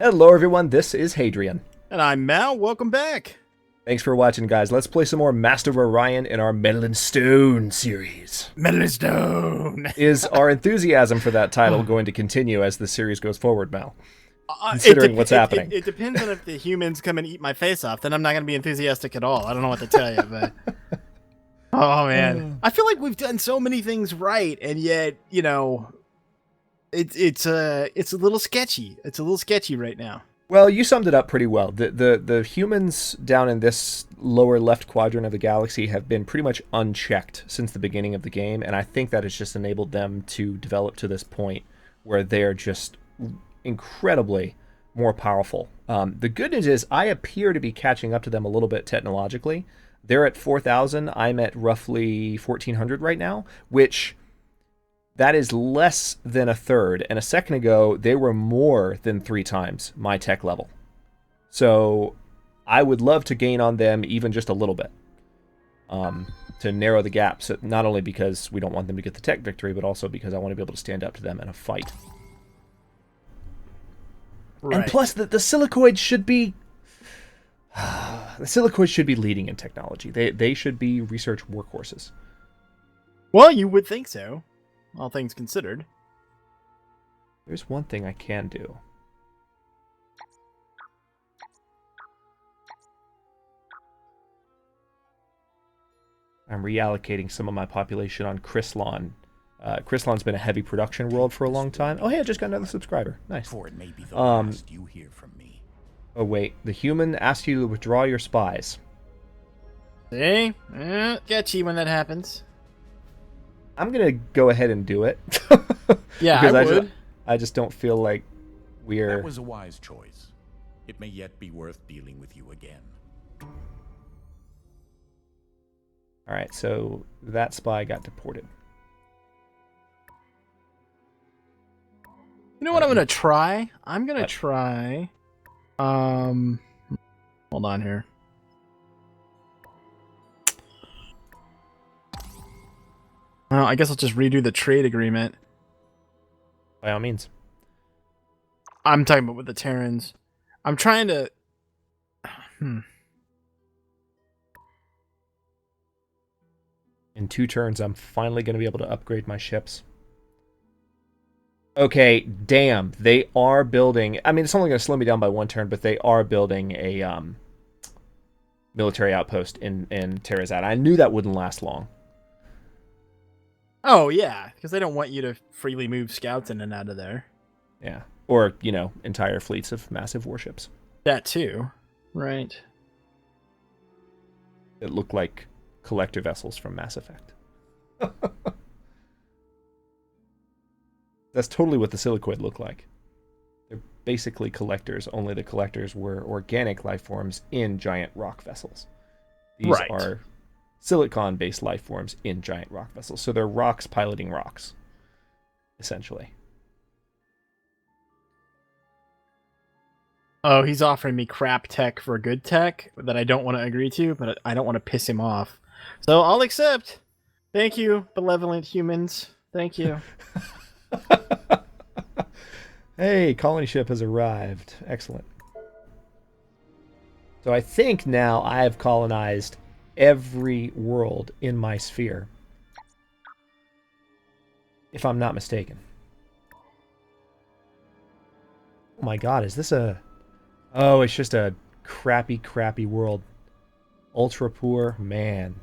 Hello everyone, this is Hadrian. And I'm Mal. Welcome back. Thanks for watching, guys. Let's play some more Master of Orion in our Metal and Stone series. Metal and Stone. Is our enthusiasm for that title going to continue as the series goes forward, Mal? Considering what's happening. It depends on if the humans come and eat my face off. Then I'm not going to be enthusiastic at all. I don't know what to tell you, but... Oh, man. I feel like we've done so many things right, and yet, you know, it's a little sketchy. It's a little sketchy right now. Well, you summed it up pretty well. The humans down in this lower left quadrant of the galaxy have been pretty much unchecked since the beginning of the game, and I think that has just enabled them to develop to this point where they're just incredibly more powerful. The good news is I appear to be catching up to them a little bit technologically. They're at 4,000. I'm at roughly 1,400 right now, which... that is less than a third, and a second ago, they were more than 3 times my tech level. So I would love to gain on them even just a little bit to narrow the gap, so not only because we don't want them to get the tech victory, but also because I want to be able to stand up to them in a fight. Right. And plus, the Silicoid should be... the Silicoid should be leading in technology. They should be research workhorses. Well, you would think so. All things considered. There's one thing I can do. I'm reallocating some of my population on Chryslon. Chryslon's been a heavy production world for a long time. Oh, hey, I just got another subscriber. Nice. For it may be the last you hear from me. Oh, wait. The human asked you to withdraw your spies. See? Sketchy when that happens. I'm gonna go ahead and do it. Yeah, because I would. I just don't feel like we're... That was a wise choice. It may yet be worth dealing with you again. Alright, so that spy got deported. You know what I'm gonna try? I'm gonna try... hold on here. Well, I guess I'll just redo the trade agreement. By all means. I'm talking about with the Terrans. I'm trying to... In 2 turns, I'm finally going to be able to upgrade my ships. Okay, damn. They are building... I mean, it's only going to slow me down by 1 turn, but they are building a military outpost in Terrazat. I knew that wouldn't last long. Oh, yeah, because they don't want you to freely move scouts in and out of there. Yeah. Or, you know, entire fleets of massive warships. That too. Right. That look like collector vessels from Mass Effect. That's totally what the Silicoid look like. They're basically collectors, only the collectors were organic life forms in giant rock vessels. These are silicon-based life forms in giant rock vessels. So they're rocks piloting rocks, essentially. Oh, he's offering me crap tech for good tech that I don't want to agree to, but I don't want to piss him off. So I'll accept. Thank you, benevolent humans. Thank you. Hey, colony ship has arrived. Excellent. So I think now I have colonized every world in my sphere, if I'm not mistaken. Oh my god, is this a... Oh, it's just a crappy world. Ultra poor, man.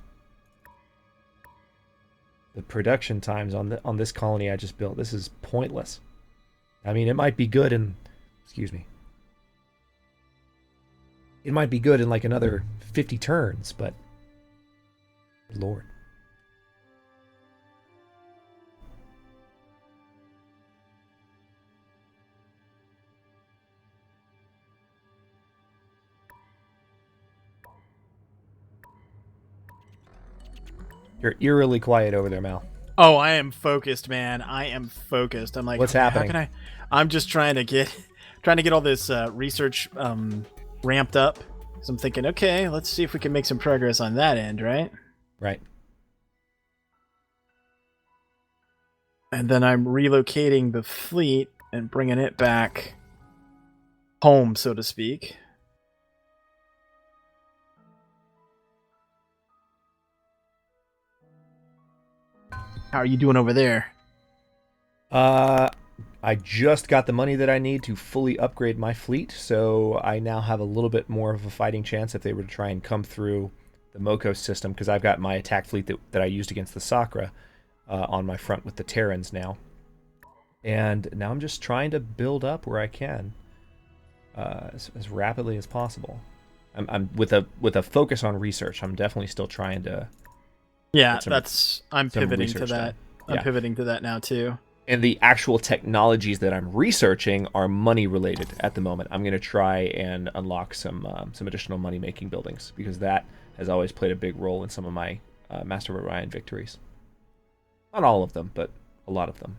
The production times on this colony I just built, this is pointless. I mean, it might be good in... Excuse me. It might be good in like another 50 turns, but... Lord. You're eerily quiet over there, Mal. Oh, I am focused, man. I am focused. I'm like, what's okay, happening? How can I'm just trying to get all this research ramped up. So I'm thinking, okay, let's see if we can make some progress on that end, right? Right. And then I'm relocating the fleet and bringing it back home, so to speak. How are you doing over there? I just got the money that I need to fully upgrade my fleet, so I now have a little bit more of a fighting chance if they were to try and come through the Mokos system, because I've got my attack fleet that I used against the Sakra on my front with the Terrans now. And now I'm just trying to build up where I can as rapidly as possible. I'm with a focus on research. I'm definitely still trying to. Yeah, I'm pivoting to that. Done. I'm pivoting to that now too. And the actual technologies that I'm researching are money related at the moment. I'm going to try and unlock some additional money making buildings, because that has always played a big role in some of my Master of Orion victories. Not all of them, but a lot of them.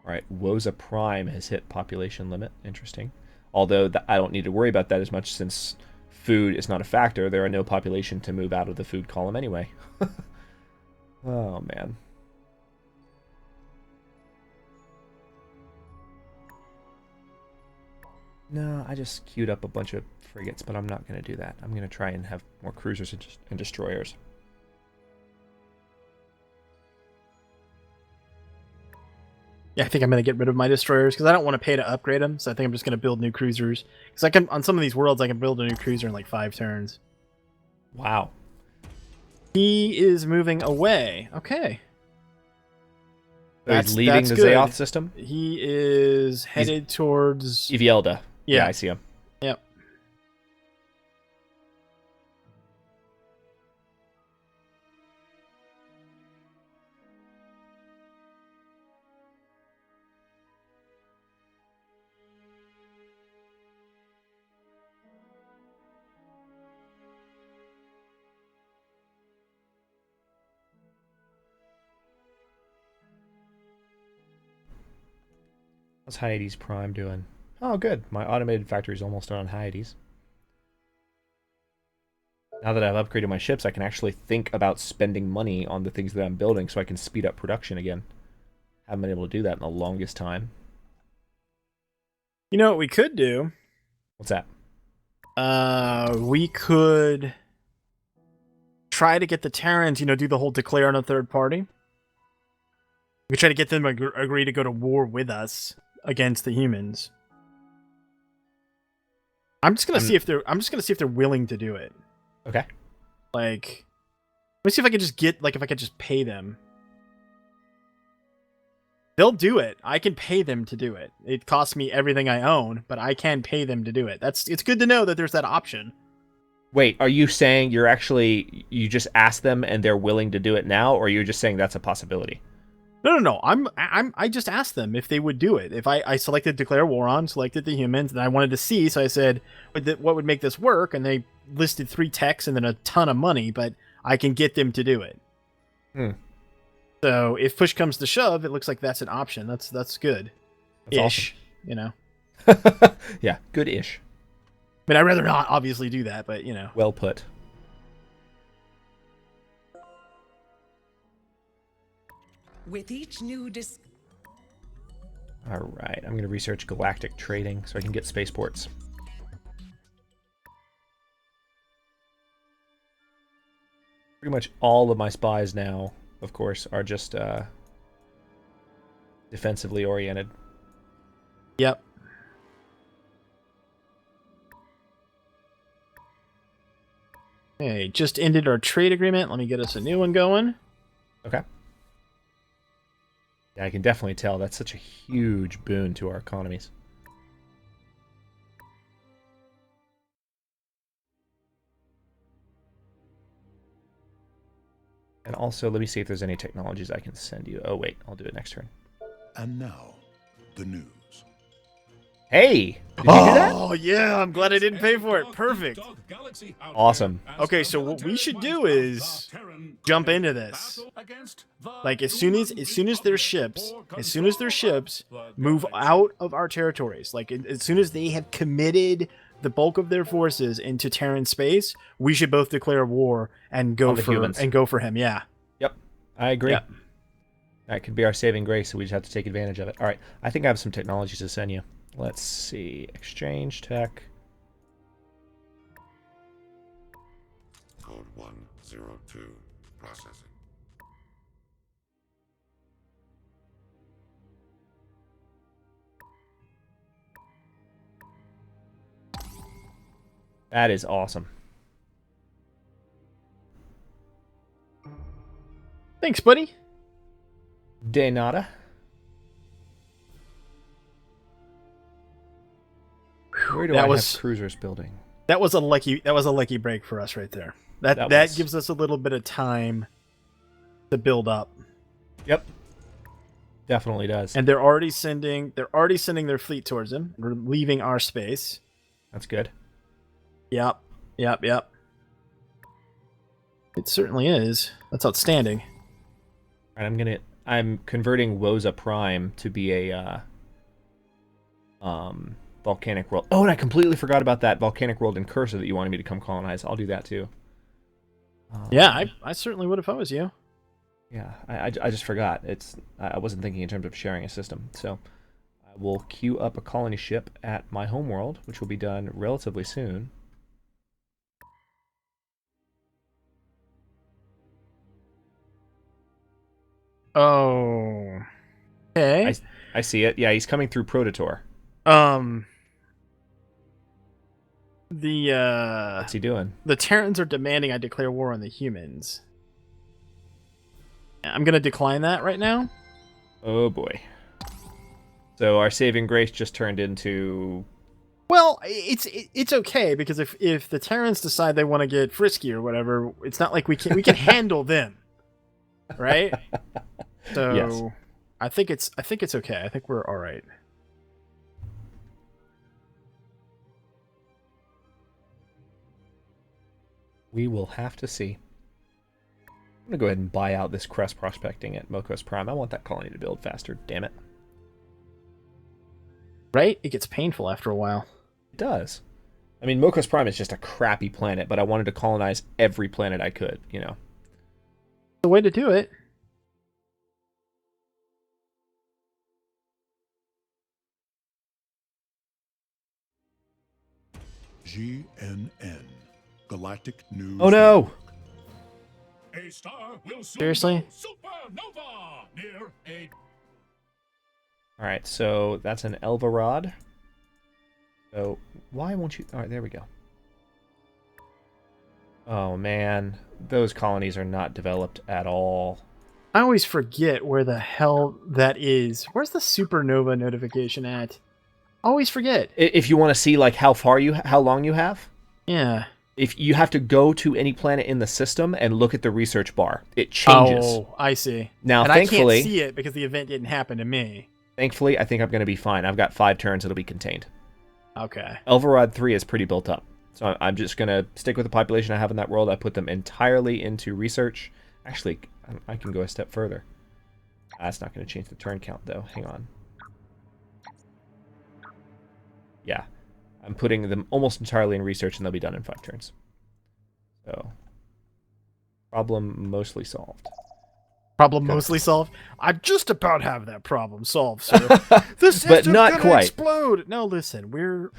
All right, Woza Prime has hit population limit. Interesting. Although I don't need to worry about that as much, since food is not a factor. There are no population to move out of the food column anyway. Oh, man. No, I just queued up a bunch of frigates, but I'm not going to do that. I'm going to try and have more cruisers and destroyers. Yeah, I think I'm going to get rid of my destroyers because I don't want to pay to upgrade them. So I think I'm just going to build new cruisers. Because I can, on some of these worlds, I can build a new cruiser in like 5 turns. Wow. He is moving away. Okay. So he's leaving the Zayoth system? He is headed towards Evielda. Yeah, I see him. Yep. How's Hyades Prime doing? Oh, good. My automated factory is almost done on Hyades. Now that I've upgraded my ships, I can actually think about spending money on the things that I'm building so I can speed up production again. Haven't been able to do that in the longest time. You know what we could do? What's that? We could try to get the Terrans, do the whole declare on a third party. We could try to get them to agree to go to war with us against the humans. I'm just gonna see if they're willing to do it. Okay. Like, let me see if I can just get, if I could just pay them. They'll do it. I can pay them to do it. It costs me everything I own, but I can pay them to do it. It's good to know that there's that option. Wait, are you saying you just asked them and they're willing to do it now, or you're just saying that's a possibility? No. I just asked them if they would do it. If I selected declare war on, selected the humans, and I wanted to see, so I said, what would make this work? And they listed 3 techs and then a ton of money, but I can get them to do it. So if push comes to shove, it looks like that's an option. That's good. That's Ish, awesome. Yeah, good-ish. I mean, I'd rather not obviously do that, but Well put. With each new All right, I'm going to research galactic trading so I can get spaceports. Pretty much all of my spies now, of course, are just defensively oriented. Yep. Okay, just ended our trade agreement. Let me get us a new one going. Okay. Yeah, I can definitely tell that's such a huge boon to our economies. And also, let me see if there's any technologies I can send you. Oh, wait, I'll do it next turn. And now, the news. Hey! Did you do that? Oh, yeah, I'm glad I didn't pay for it. Perfect. Awesome. Okay, so what we should do is jump into this. Like, as soon as their ships move out of our territories, like as soon as they have committed the bulk of their forces into Terran space, we should both declare war and go for him. Yeah. Yep, I agree. Yep. That could be our saving grace, so we just have to take advantage of it. All right, I think I have some technologies to send you. Let's see. Exchange tech. Code 102. Processing. That is awesome. Thanks, buddy. De nada. Where do I have cruisers building? That was a lucky break for us right there. That gives us a little bit of time to build up. Yep. Definitely does. And they're already sending their fleet towards him. We're leaving our space. That's good. Yep. It certainly is. That's outstanding. All right, I'm converting Woza Prime to be a volcanic world. Oh, and I completely forgot about that volcanic world in Cursor that you wanted me to come colonize. I'll do that too. Yeah, I certainly would if I was you. Yeah, I just forgot. I wasn't thinking in terms of sharing a system. So I will queue up a colony ship at my homeworld, which will be done relatively soon. Oh. Okay. I see it. Yeah, he's coming through Prototor. What's he doing? The Terrans are demanding I declare war on the humans. I'm gonna decline that right now. Oh boy. So our saving grace just turned into... Well, it's okay because if the Terrans decide they want to get frisky or whatever, it's not like we can handle them, right? So yes. I think it's okay. I think we're all right. We will have to see. I'm going to go ahead and buy out this crest prospecting at Mokos Prime. I want that colony to build faster, damn it. Right? It gets painful after a while. It does. I mean, Mokos Prime is just a crappy planet, but I wanted to colonize every planet I could, you know. The way to do it. GNN. Galactic News. Oh no! A star will soon Seriously? supernova near a... Alright, so that's an Elvarod. So, why won't you... Alright, there we go. Oh man, those colonies are not developed at all. I always forget where the hell that is. Where's the supernova notification at? I always forget. If you want to see like how long you have? Yeah. If you have to go to any planet in the system and look at the research bar, it changes. Oh, I see. Now, and thankfully, I can't see it because the event didn't happen to me. Thankfully, I think I'm going to be fine. I've got 5 turns; it'll be contained. Okay. Elvarod 3 is pretty built up, so I'm just going to stick with the population I have in that world. I put them entirely into research. Actually, I can go a step further. That's not going to change the turn count, though. Hang on. Yeah. I'm putting them almost entirely in research, and they'll be done in 5 turns. So, problem mostly solved. Problem mostly solved? I just about have that problem solved, sir. This but not gonna quite. Explode. No, listen, we're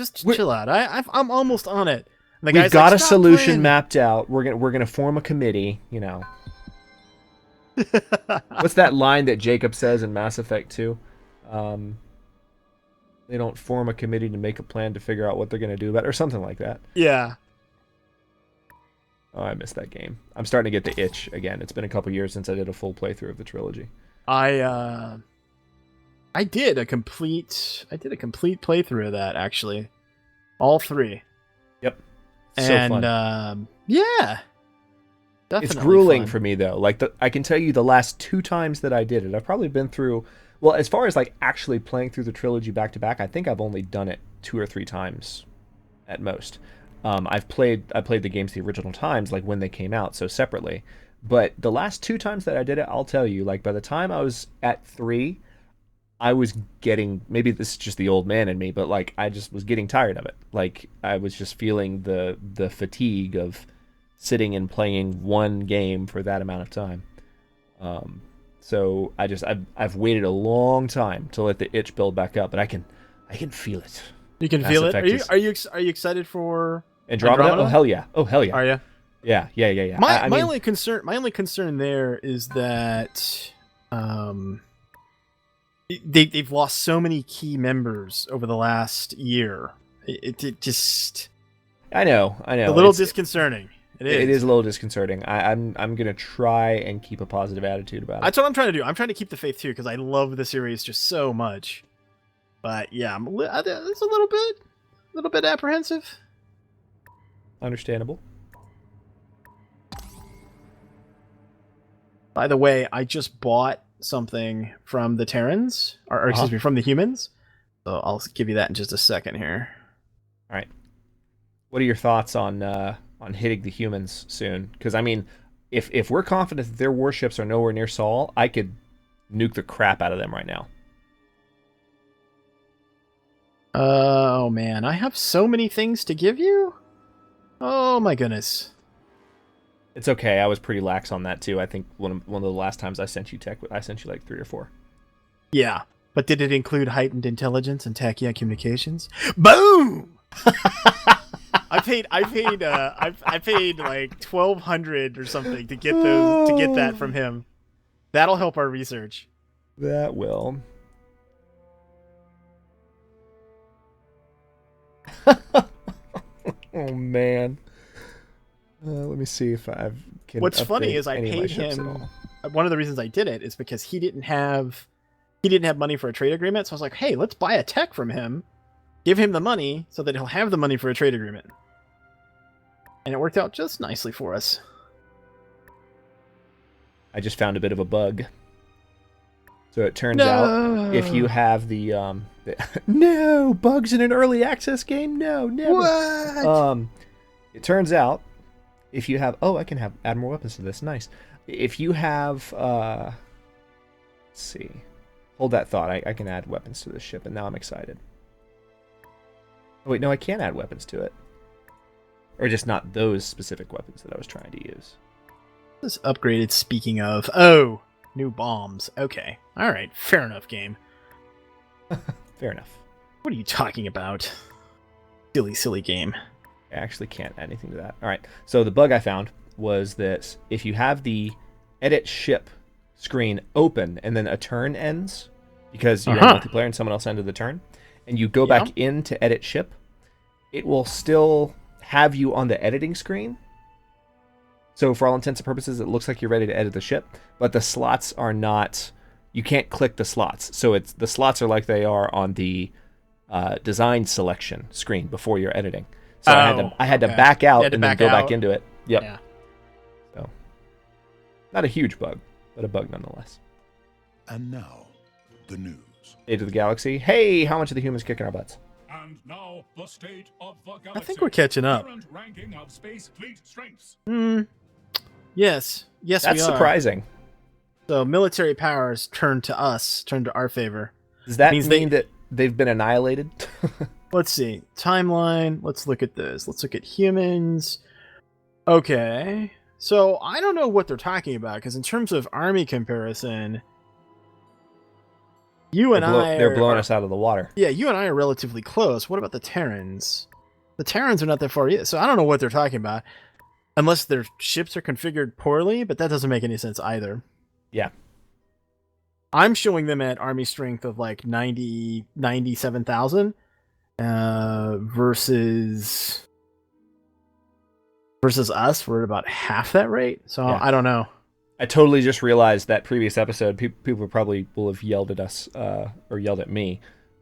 chill out. I'm almost on it. And the We've guy's got like, a solution playing. mapped out. We're gonna form a committee. You know. What's that line that Jacob says in Mass Effect 2? They don't form a committee to make a plan to figure out what they're going to do about it, or something like that. Yeah. Oh, I missed that game. I'm starting to get the itch again. It's been a couple years since I did a full playthrough of the trilogy. I did a complete playthrough of that, actually. All 3. Yep. So fun. Yeah. Definitely it's grueling fun. for me, though. Like, I can tell you the last 2 times that I did it, I've probably been through... Well, as far as like actually playing through the trilogy back to back, I think I've only done it 2 or 3 times at most. I played the games the original times, like when they came out, so separately. But the last 2 times that I did it, I'll tell you, like by the time I was at 3, I was getting, maybe this is just the old man in me, but like I just was getting tired of it. Like I was just feeling the fatigue of sitting and playing one game for that amount of time. So I've waited a long time to let the itch build back up, but I can feel it. You can Mass feel it. Effect Are you excited for Andromeda? Oh hell yeah! Oh hell yeah! Are you? Yeah. My mean, only concern there is that they've lost so many key members over the last year. It just I know. a little disconcerting. It is a little disconcerting. I'm gonna try and keep a positive attitude about it. That's what I'm trying to do. I'm trying to keep the faith too because I love the series just so much. But yeah, it's a little bit apprehensive. Understandable. By the way, I just bought something from the Terrans, or excuse me, from the humans. So I'll give you that in just a second here. All right. What are your thoughts on hitting the humans soon? Because I mean, if we're confident that their warships are nowhere near Sol, I could nuke the crap out of them right now. Oh man, I have so many things to give you. Oh my goodness. It's okay. I was pretty lax on that too. I think one of the last times I sent you tech, I sent you like 3 or 4. Yeah, but did it include heightened intelligence and tachyon communications? Boom! I paid like 1,200 or something to get that from him. That'll help our research. That will. Oh man. Let me see if I've. What's funny is I paid him. One of the reasons I did it is because he didn't have money for a trade agreement. So I was like, hey, let's buy a tech from him, give him the money so that he'll have the money for a trade agreement. And it worked out just nicely for us. I just found a bit of a bug. So it turns out if you have the no bugs in an early access game, no, never. What? It turns out if you have I can add more weapons to this. Nice. If you have let's see. Hold that thought. I can add weapons to this ship, and now I'm excited. Oh wait, no, I can't add weapons to it. Or just not those specific weapons that I was trying to use. This upgraded, speaking of. New bombs. Okay. Alright, fair enough, game. Fair enough. What are you talking about? Silly game. I actually can't add anything to that. Alright, so the bug I found was that if you have the edit ship screen open and then a turn ends, because you're in multiplayer and someone else ended the turn, and you go back into edit ship, it will still have you on the editing screen. So for all intents and purposes, it looks like you're ready to edit the ship, but the slots are not. You can't click the slots. So the slots are like they are on the design selection screen before you're editing. So I had to back out and then go back into it. Yep. Yeah. So not a huge bug, but a bug nonetheless. And now, the news. Age of the Galaxy. Hey, how much are the humans kicking our butts? And now, the state of the galaxy. I think we're catching up. Current ranking of space fleet strengths. Yes, That's we are. surprising. So military powers turn to our favor. Does that mean that they've been annihilated? Let's see. Timeline. Let's look at this. Let's look at humans. Okay. So I don't know what they're talking about, because in terms of army comparison, they're blowing us out of the water. Yeah, you and I are relatively close. What about the Terrans? The Terrans are not that far yet, so I don't know what they're talking about. Unless their ships are configured poorly, but that doesn't make any sense either. Yeah. I'm showing them at army strength of like 97,000 versus us, we're at about half that rate. So yeah. I don't know. I totally just realized that previous episode, people probably will have yelled at us or yelled at me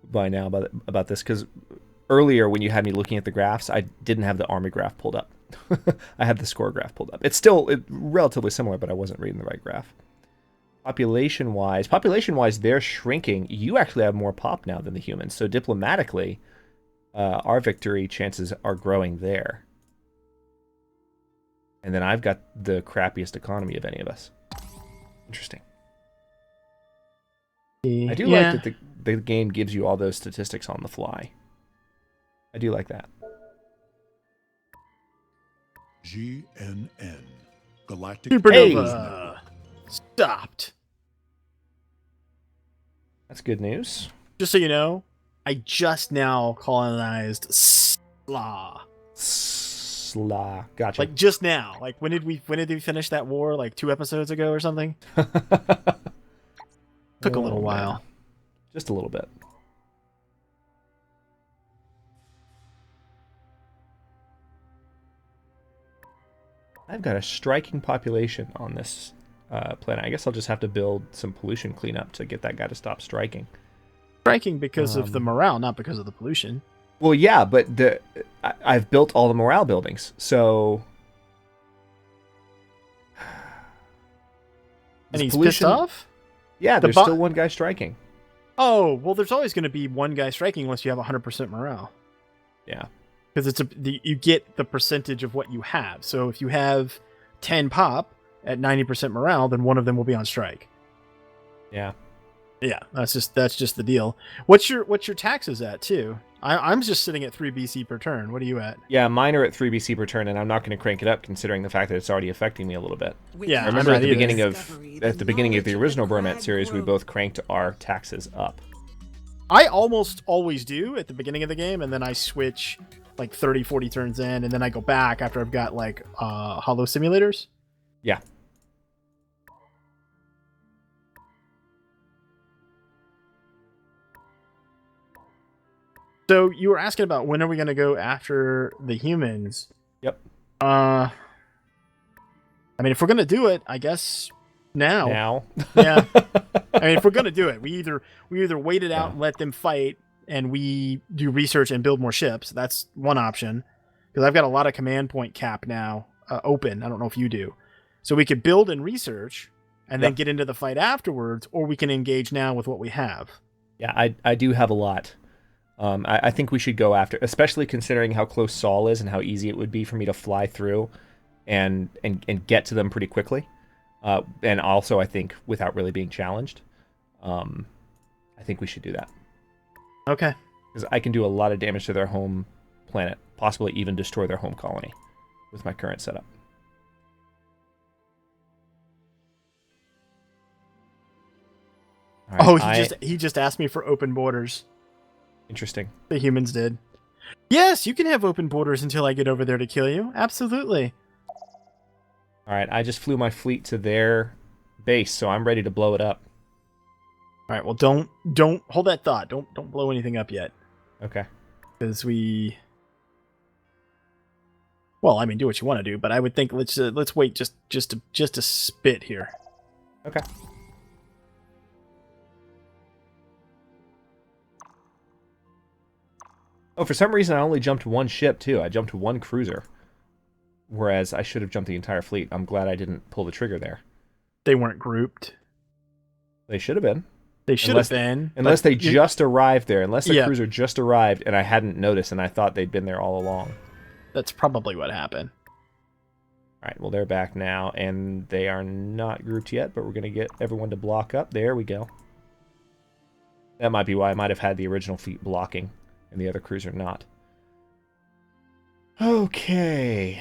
by now about this, because earlier when you had me looking at the graphs, I didn't have the army graph pulled up. I had the score graph pulled up. It's still relatively similar, but I wasn't reading the right graph. Population-wise, they're shrinking. You actually have more pop now than the humans, so diplomatically, our victory chances are growing there. And then I've got the crappiest economy of any of us. Interesting. I do like that the game gives you all those statistics on the fly. I do like that. GNN. Galactic Supernova stopped. That's good news. Just so you know, I just now colonized Sla. Gotcha. Like just now. Like when did we finish that war? Like 2 episodes ago or something? Took a little while. Man. Just a little bit. I've got a striking population on this planet. I guess I'll just have to build some pollution cleanup to get that guy to stop striking. Striking because of the morale, not because of the pollution. Well, yeah, but I've built all the morale buildings, so... And he's pollution... pissed off? Yeah, there's still one guy striking. Oh, well, there's always going to be one guy striking unless you have 100% morale. Yeah. Because you get the percentage of what you have. So if you have 10 pop at 90% morale, then one of them will be on strike. Yeah. Yeah, that's just the deal. What's your taxes at too? I'm just sitting at 3 BC per turn. What are you at? Yeah, mine are at 3 BC per turn, and I'm not going to crank it up considering the fact that it's already affecting me a little bit. Yeah, I remember at the beginning Discovery, of the original knowledge Bromance of series, we Crag both cranked our taxes up. I almost always do at the beginning of the game, and then I switch like 30, 40 turns in, and then I go back after I've got like hollow simulators. Yeah. So you were asking about when are we going to go after the humans? Yep. I mean, if we're going to do it, I guess now. Now. Yeah. I mean, if we're going to do it, we either wait it out Yeah. and let them fight, and we do research and build more ships. That's one option. Because I've got a lot of command point cap now open. I don't know if you do. So we could build and research and then Yep. get into the fight afterwards, or we can engage now with what we have. Yeah, I do have a lot. I think we should go after, especially considering how close Saul is and how easy it would be for me to fly through and get to them pretty quickly. And also, I think, without really being challenged. I think we should do that. Okay. Because I can do a lot of damage to their home planet, possibly even destroy their home colony with my current setup. All right, He just asked me for open borders. Interesting. The humans did. Yes, you can have open borders until I get over there to kill you. Absolutely. All right, I just flew my fleet to their base, so I'm ready to blow it up. All right. Well, don't hold that thought. Don't blow anything up yet, Okay. because we. Well, I mean, do what you want to do, but I would think let's wait just a spit here. Okay. Oh, for some reason I only jumped one ship too. I jumped one cruiser, whereas I should have jumped the entire fleet. I'm glad I didn't pull the trigger there. They weren't grouped. They should have been. They should have been. Unless but they just arrived there. Unless the Yeah. cruiser just arrived and I hadn't noticed and I thought they'd been there all along. That's probably what happened. All right, well, they're back now, and they are not grouped yet, but we're going to get everyone to block up. There we go. That might be why I might have had the original fleet blocking and the other cruiser not. Okay.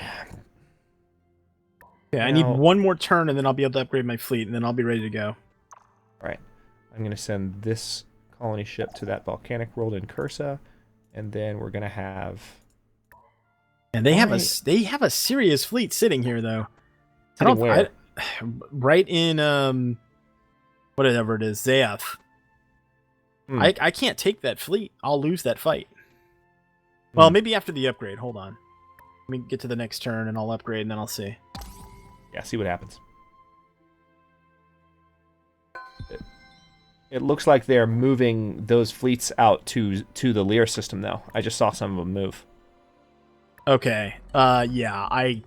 Yeah, I need Now- one more turn, and then I'll be able to upgrade my fleet, and then I'll be ready to go. All right. I'm going to send this colony ship to that volcanic world in Cursa, and then we're going to have... And they have Alright. they have a serious fleet sitting here, though. Sitting where? Right in whatever it is, Zayath. Hmm. I can't take that fleet. I'll lose that fight. Well, maybe after the upgrade. Hold on. Let me get to the next turn, and I'll upgrade, and then I'll see. Yeah, see what happens. It looks like they're moving those fleets out to the Lear system, though. I just saw some of them move. Okay. Yeah. I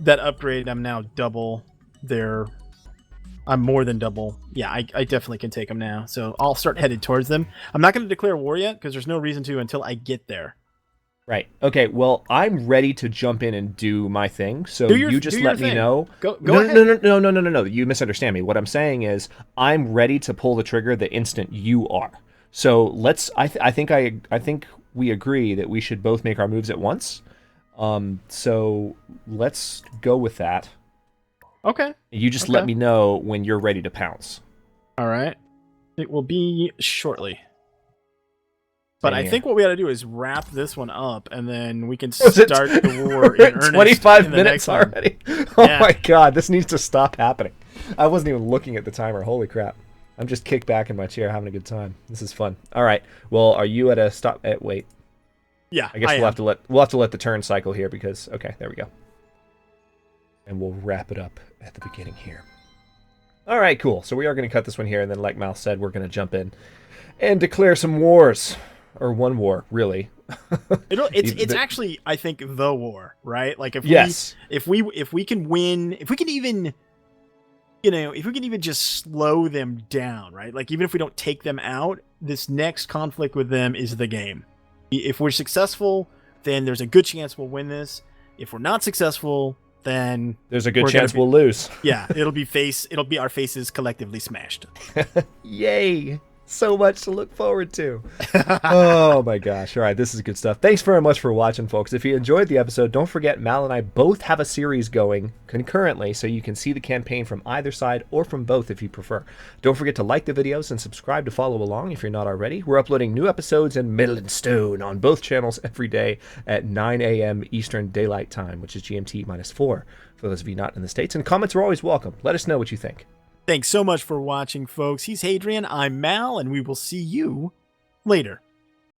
that upgrade. I'm now double their. I'm more than double. Yeah, I definitely can take them now. So I'll start headed towards them. I'm not going to declare war yet because there's no reason to until I get there. Right. Okay, well, I'm ready to jump in and do my thing, so Do your- you just do your let me thing. know. Go no, ahead. No. You misunderstand me. What I'm saying is I'm ready to pull the trigger the instant you are. So let's I think we agree that we should both make our moves at once. So let's go with that. Okay. You just Okay. let me know when you're ready to pounce. All right. It will be shortly. But Same I here. think what we got to do is wrap this one up, and then we can Was it- start the war We're in at earnest. 25 in the minutes next one. already. Oh Yeah. my god, this needs to stop happening. I wasn't even looking at the timer. Holy crap. I'm just kicked back in my chair having a good time. This is fun. All right. Well, are you at a stop? Wait. Yeah, I guess we'll have to let the turn cycle here because okay, there we go. And we'll wrap it up at the beginning here. All right, cool. So we are going to cut this one here, and then, like Mal said, we're going to jump in and declare some wars, or one war, really. It's actually, I think, the war, right? Like if Yes. if we can win, if we can even, if we can even just slow them down, right? Like even if we don't take them out, this next conflict with them is the game. If we're successful, then there's a good chance we'll win this. If we're not successful, then There's a good we're chance gonna we'll lose. yeah, it'll be our faces collectively smashed. Yay! So much to look forward to. Oh my gosh. All right, this is good stuff. Thanks very much for watching, folks. If you enjoyed the episode, don't forget Mal and I both have a series going concurrently, so you can see the campaign from either side or from both if you prefer. Don't forget to like the videos and subscribe to follow along if you're not already. We're uploading new episodes in Middle Stone on both channels every day at 9 a.m. Eastern Daylight Time, which is GMT -4 for those of you not in the States. And comments are always welcome. Let us know what you think. Thanks so much for watching, folks. He's Hadrian, I'm Mal, and we will see you later.